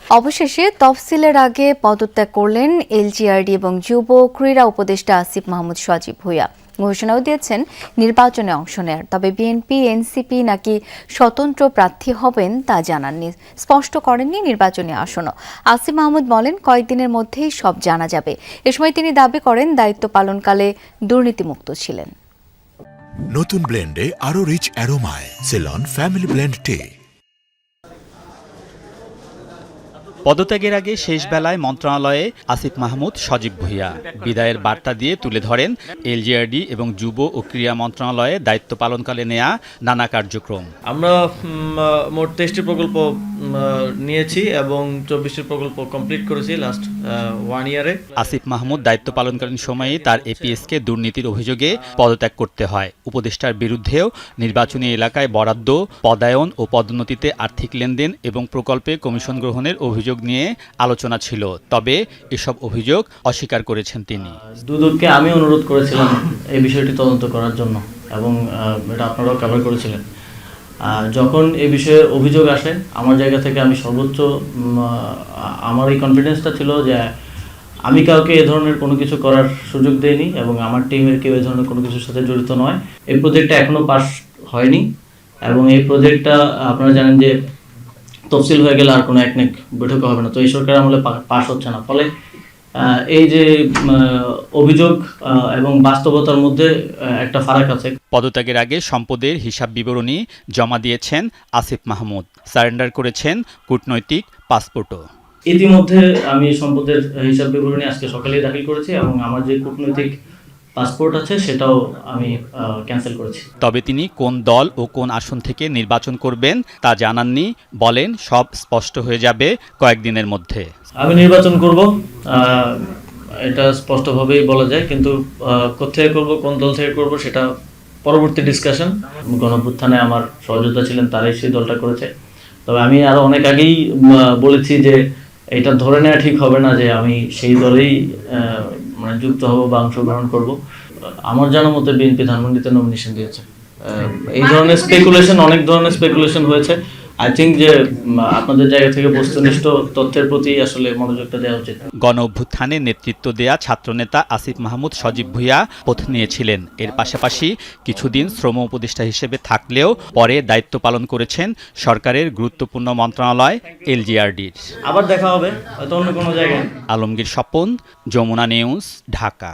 অবশেষে তফসিলের আগে পদত্যাগ করলেন এলজিআরডি এবং যুব ক্রীড়া উপদেষ্টা আসিফ মাহমুদ সজীব ভুঁইয়া। ঘোষণাও দিয়েছেন নির্বাচনে অংশ নেয়ার, তবে বিএনপি এনসিপি নাকি স্বতন্ত্র প্রার্থী হবেন তা জানাননি, স্পষ্ট করেননি নির্বাচনী আসনও। আসিফ মাহমুদ বলেন কয়েকদিনের মধ্যেই সব জানা যাবে। এ সময় তিনি দাবি করেন দায়িত্ব পালনকালে দুর্নীতিমুক্ত ছিলেন। নতুন ব্লেন্ডে আরো রিচ অ্যারোমায় সেলন ফ্যামিলি ব্লেন্ড টে। পদত্যাগের আগে শেষ বেলায় মন্ত্রণালয়ে আসিফ মাহমুদ সজীব ভুঁইয়া বিদায়ের বার্তা দিয়ে তুলে ধরেন এলজিআরডি এবং যুব ও ক্রীড়া মন্ত্রণালয়ে দায়িত্ব পালনকালে নেয়া নানা কার্যক্রম। আমরা মোট 23টি প্রকল্প নিয়েছি এবং 24টি প্রকল্প কমপ্লিট করেছি লাস্ট 1 ইয়ারে। আসিফ মাহমুদ দায়িত্ব পালনকালীন সময়ে তার এপিএসকে দুর্নীতির অভিযোগে পদত্যাগ করতে হয়। উপদেষ্টার বিরুদ্ধেও নির্বাচনী এলাকায় বরাদ্দ, পদায়ন ও পদোন্নতিতে আর্থিক লেনদেন এবং প্রকল্পে কমিশন গ্রহণের অভিযোগ নিয়ে আলোচনা ছিল, তবে এসব অভিযোগ অস্বীকার করেছেন তিনি। দুদককে আমি অনুরোধ করেছিলাম এই বিষয়টি তদন্ত করার জন্য এবং এটা আপনারাও কভার করেছিলেন। যখন এই বিষয়ে অভিযোগ আসে আমার জায়গা থেকে আমি সর্বোচ্চ আমার এই কনফিডেন্সটা ছিল যে আমি কাউকে এ ধরনের কোনো কিছু করার সুযোগ দেইনি এবং আমার টিমের কেউ এ ধরনের কোনো কিছুর সাথে জড়িত নয়। এই প্রজেক্টটা এখনও পাস হয়নি এবং এই প্রজেক্টটা আপনারা জানেন যে তফসিল হয়ে গেলে আর কোনো একনেক বৈঠক হবে না, তো এই সরকার আমলে পাস হচ্ছে না। ফলে এই যে অভিযোগ এবং বাস্তবতার মধ্যে একটা ফারাক আছে। পদত্যাগের আগে সম্পদের হিসাব বিবরণী জমা দিয়েছেন আসিফ মাহমুদ, সারেন্ডার করেছেন কূটনৈতিক পাসপোর্টও। ইতিমধ্যে আমি সম্পদের হিসাব বিবরণী আজকে সকালেই দাখিল করেছি এবং আমার যে কূটনৈতিক পাসপোর্ট আছে সেটাও আমি ক্যান্সেল করেছি। তবে তিনি কোন দল ও কোন আসন থেকে নির্বাচন করবেন তা জানাননি, বলেন সব স্পষ্ট হয়ে যাবে কয়েকদিনের মধ্যে। আমি নির্বাচন করব, এটা স্পষ্টভাবেই বলা যায়, কিন্তু কোথায় করব, কোন দল থেকে করব সেটা পরবর্তী ডিসকাশন। গণঅভ্যুত্থানে আমার সহযোগিতা ছিলেন, তারাই সেই দলটা করেছে। তবে আমি আরো অনেক আগেই বলেছি যে এটা ধরে নেওয়া ঠিক হবে না যে আমি সেই দলেই মানে যুক্ত হব বা অংশগ্রহণ করব। আমার জানা মতে বিএনপি ধানমন্ডিতে নমিনেশন দিয়েছে। এই ধরনের স্পেকুলেশন, অনেক ধরনের স্পেকুলেশন হয়েছে। আই থিঙ্ক যে আপনাদের জায়গা থেকে বস্তুনিষ্ঠ তথ্যের প্রতি আসলে মনোযোগটা দেওয়া উচিত। গণ অভ্যুত্থানে নেতৃত্ব দেয়া ছাত্রনেতা আসিফ মাহমুদ সজীব ভুঁইয়া পথ নিয়েছিলেন। এর পাশাপাশি কিছুদিন শ্রম উপদেষ্টা হিসেবে থাকলেও পরে দায়িত্ব পালন করেছেন সরকারের গুরুত্বপূর্ণ মন্ত্রণালয় এলজিআরডির। আবার দেখা হবে হয়তো অন্য কোনো জায়গায়। আলমগীর স্বপন, যমুনা নিউজ, ঢাকা।